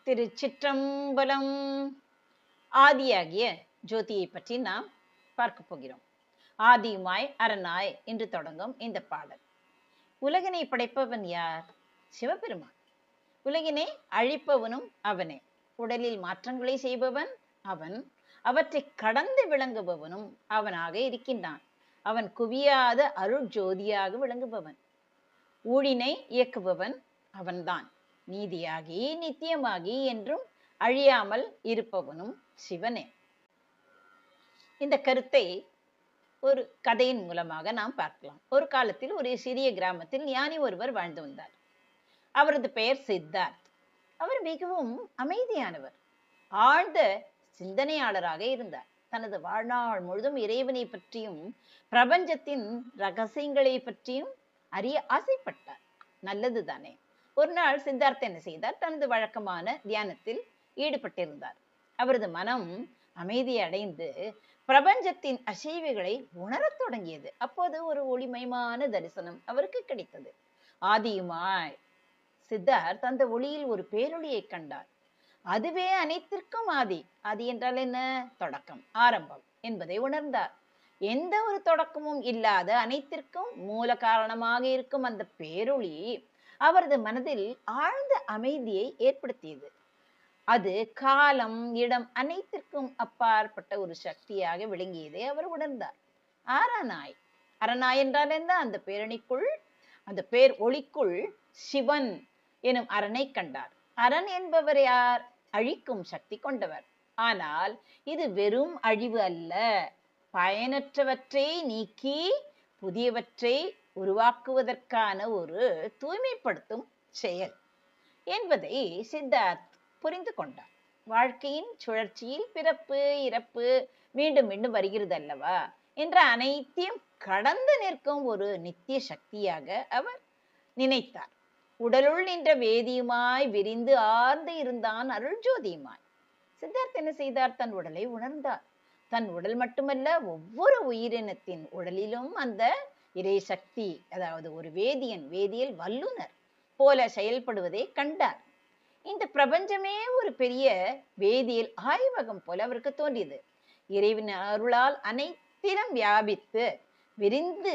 திருச்சிற்றம்பலம். ஆதியாகிய ஜோதியை பற்றி நாம் பார்க்க போகிறோம். ஆதியுமாய் அரணாய் என்று தொடங்கும் இந்த பாடல். உலகினை படைப்பவன் யார்? சிவபெருமான். உலகினை அழிப்பவனும் அவனே. உடலில் மாற்றங்களை செய்பவன் அவன். அவற்றை கடந்து விளங்குபவனும் அவனாக இருக்கின்றான். அவன் குவியாத அருள் ஜோதியாக விளங்குபவன். ஊழினை இயக்குபவன் அவன்தான். நீதியாகி நித்தியமாகி என்றும் அழியாமல் இருப்பவனும் சிவனே. இந்த கருத்தை ஒரு கதையின் மூலமாக நாம் பார்க்கலாம். ஒரு காலத்தில் ஒரு சிறிய கிராமத்தில் ஞானி ஒருவர் வாழ்ந்து வந்தார். அவரது பெயர் சித்தார்த். அவர் மிகவும் அமைதியானவர், ஆழ்ந்த சிந்தனையாளராக இருந்தார். தனது வாழ்நாள் முழுதும் இறைவனை பற்றியும் பிரபஞ்சத்தின் ரகசியங்களை பற்றியும் அறிய ஆசைப்பட்டார். நல்லது தானே. ஒரு நாள் சித்தார்த் என்ன செய்தார்? தனது வழக்கமான தியானத்தில் ஈடுபட்டிருந்தார். அவரது மனம் அமைதி அடைந்து பிரபஞ்சத்தின் அசைவுகளை உணரத் தொடங்கியது. அப்போது ஒரு ஒளிமயமான தரிசனம் அவருக்கு கிடைத்தது. ஆதியுமாய் சித்தார்த் அந்த ஒளியில் ஒரு பேரொளியை கண்டார். அதுவே அனைத்திற்கும் ஆதி. ஆதி என்றால் என்ன? தொடக்கம், ஆரம்பம் என்பதை உணர்ந்தார். எந்த ஒரு தொடக்கமும் இல்லாத அனைத்திற்கும் மூல காரணமாக இருக்கும் அந்த பேரொளி அவரது மனதில் ஆழ்ந்த அமைதியை ஏற்படுத்தியது. அது காலம், இடம் அனைத்திற்கும் அப்பாற்பட்ட ஒரு சக்தியாக விளங்கியதை அவர் உணர்ந்தார். அரணாய். அரணாய் என்றால் என்ன? அந்த பேரணிக்குள், அந்த பேர் ஒளிக்குள் சிவன் எனும் அரணை கண்டார். அரண் என்பவர் யார்? அழிக்கும் சக்தி கொண்டவர். ஆனால் இது வெறும் அழிவு அல்ல, பயனற்றவற்றை நீக்கி புதியவற்றை உருவாக்குவதற்கான ஒரு தூய்மைப்படுத்தும் செயல் என்பதை சித்தார்த் புரிந்து கொண்டார். வாழ்க்கையின் சுழற்சியில் பிறப்பு, இறப்பு மீண்டும் மீண்டும் வருகிறது அல்லவா என்ற அனைத்தையும் கடந்து நிற்கும் ஒரு நித்திய சக்தியாக அவர் நினைத்தார். உடலுள் நின்ற வேதியுமாய் விரிந்து ஆர்ந்து இருந்தான் அருள் ஜோதியுமாய். சித்தார்த் என்ன செய்தார்? தன் உடலை உணர்ந்தார். தன் உடல் மட்டுமல்ல, ஒவ்வொரு உயிரினத்தின் உடலிலும் அந்த இறை சக்தி, அதாவது ஒரு வேதியியல் வல்லுனர் போல செயல்படுவதை கண்டார். இந்த பிரபஞ்சமே ஒரு பெரிய வேதியியல் ஆய்வகம் போல அவருக்கு தோன்றியது. இறைவன் அருளால் அனைத்திலும் வியாபித்து விரிந்து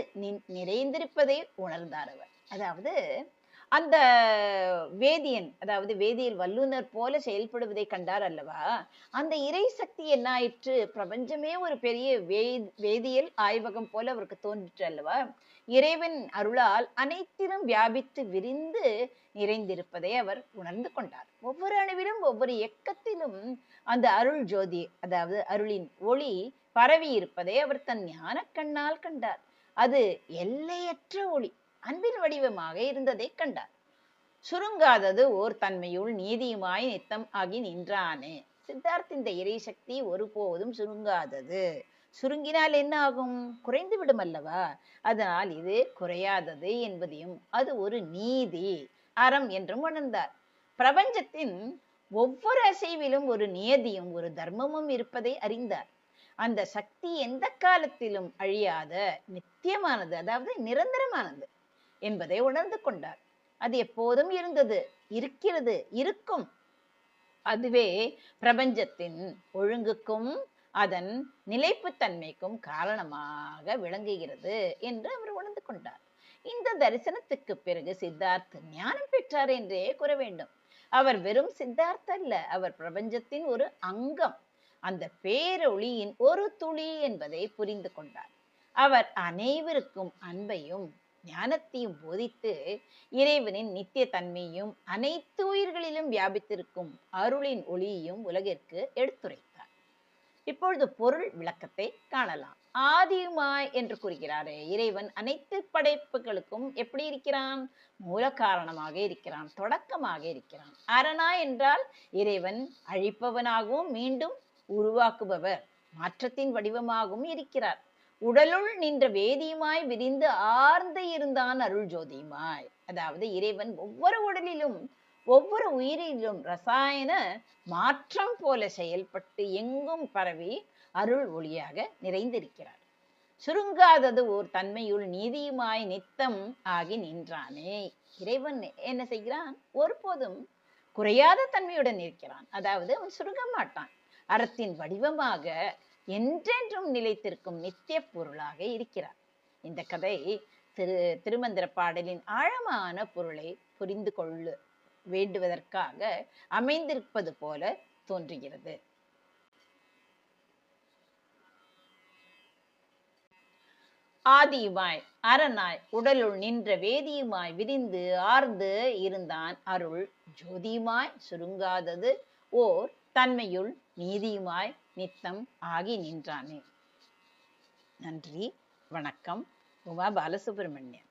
நிறைந்திருப்பதை உணர்ந்தார் அவர். அதாவது அந்த வேதியியல் வல்லுனர் போல செயல்படுவதை கண்டார் அல்லவா? அந்த இறை சக்தி என்ன ஆயிற்று? பிரபஞ்சமே ஒரு பெரிய வேதியியல் ஆய்வகம் போல அவருக்கு தோன்றிற்று அல்லவா? இறைவன் அருளால் அனைத்திலும் வியாபித்து விரிந்து நிறைந்திருப்பதை அவர் உணர்ந்து கொண்டார். ஒவ்வொரு அணுவிலும், ஒவ்வொரு இயக்கத்திலும் அந்த அருள் ஜோதி, அதாவது அருளின் ஒளி பரவி இருப்பதை அவர் தன் ஞான கண்ணால் கண்டார். அது எல்லையற்ற ஒளி, அன்பின் வடிவமாக இருந்ததை கண்டார். சுருங்காதது ஓர் தன்மையுள் நீதியுமாய் நித்தம் ஆகி நின்றானே. சித்தார்த், இந்த இறை சக்தி ஒருபோதும் சுருங்காதது. சுருங்கினால் என்ன ஆகும்? குறைந்து விடும் அல்லவா? அதனால் இது குறையாதது என்பதையும் அது ஒரு நீதி, அறம் என்றும் உணர்ந்தார். பிரபஞ்சத்தின் ஒவ்வொரு அசைவிலும் ஒரு நியதியும் ஒரு தர்மமும் இருப்பதை அறிந்தார். அந்த சக்தி எந்த காலத்திலும் அழியாத நித்தியமானது, அதாவது நிரந்தரமானது என்பதை உணர்ந்து கொண்டார். அது எப்போதும் இருந்தது, இருக்கிறது, இருக்கும். அதுவே பிரபஞ்சத்தின் ஒழுங்குக்கும் அதன் நிலைப்புத்தன்மைக்கும் காரணமாக விளங்குகிறது என்று அவர் உணர்ந்து கொண்டார். இந்த தரிசனத்துக்கு பிறகு சித்தார்த் ஞானம் பெற்றார் என்றே கூற வேண்டும். அவர் வெறும் சித்தார்த் அல்ல, அவர் பிரபஞ்சத்தின் ஒரு அங்கம், அந்த பேரொளியின் ஒரு துளி என்பதை புரிந்து கொண்டார். அவர் அனைவருக்கும் அன்பையும் ஞானத்தையும் போதித்து இறைவனின் நித்திய தன்மையும் அனைத்து உயிர்களிலும் வியாபித்திருக்கும் அருளின் ஒளியையும் உலகிற்கு எடுத்துரைத்தார். இப்பொழுது பொருள் விளக்கத்தை காணலாம். ஆதியுமாய் என்று கூறுகிறாரே, இறைவன் அனைத்து படைப்புகளுக்கும் எப்படி இருக்கிறான்? மூல காரணமாக இருக்கிறான், தொடக்கமாக இருக்கிறான். அரணா என்றால் இறைவன் அழிப்பவனாகவும் மீண்டும் உருவாக்குபவர், மாற்றத்தின் வடிவமாகவும் இருக்கிறார். உடலுள் நின்ற வேதியுமாய் விரிந்து ஆர்ந்து இருந்தான் அருள் ஜோதியுமாய். அதாவது இறைவன் ஒவ்வொரு உடலிலும், ஒவ்வொரு உயிரிலும் ரசாயன மாற்றம் போல செயல்பட்டு எங்கும் பரவி அருள் ஒளியாக நிறைந்திருக்கிறார். சுருங்காதது ஓர் தன்மையுள் நீதியுமாய் நித்தம் ஆகி நின்றானே. இறைவன் என்ன செய்கிறான்? ஒருபோதும் குறையாத தன்மையுடன் இருக்கிறான். அதாவது அவன் சுருங்க மாட்டான். அறத்தின் வடிவமாக என்றென்றும் நிலைத்திருக்கும் நித்திய பொருளாக இருக்கிறார். இந்த கதை திருமந்திர பாடலின் ஆழமான பொருளை புரிந்து கொள்ள வேண்டுவதற்காக அமைந்திருப்பது போல தோன்றுகிறது. ஆதியுமாய் அரணாய் உடலுள் நின்ற வேதியுமாய் விரிந்து ஆர்ந்து இருந்தான் அருள் ஜோதியுமாய் சுருங்காதது ஓர் தன்மையுள் நீதியுமாய் நித்தம் ஆகி நின்றானே. நன்றி, வணக்கம். உமா பாலசுப்ரமணியன்.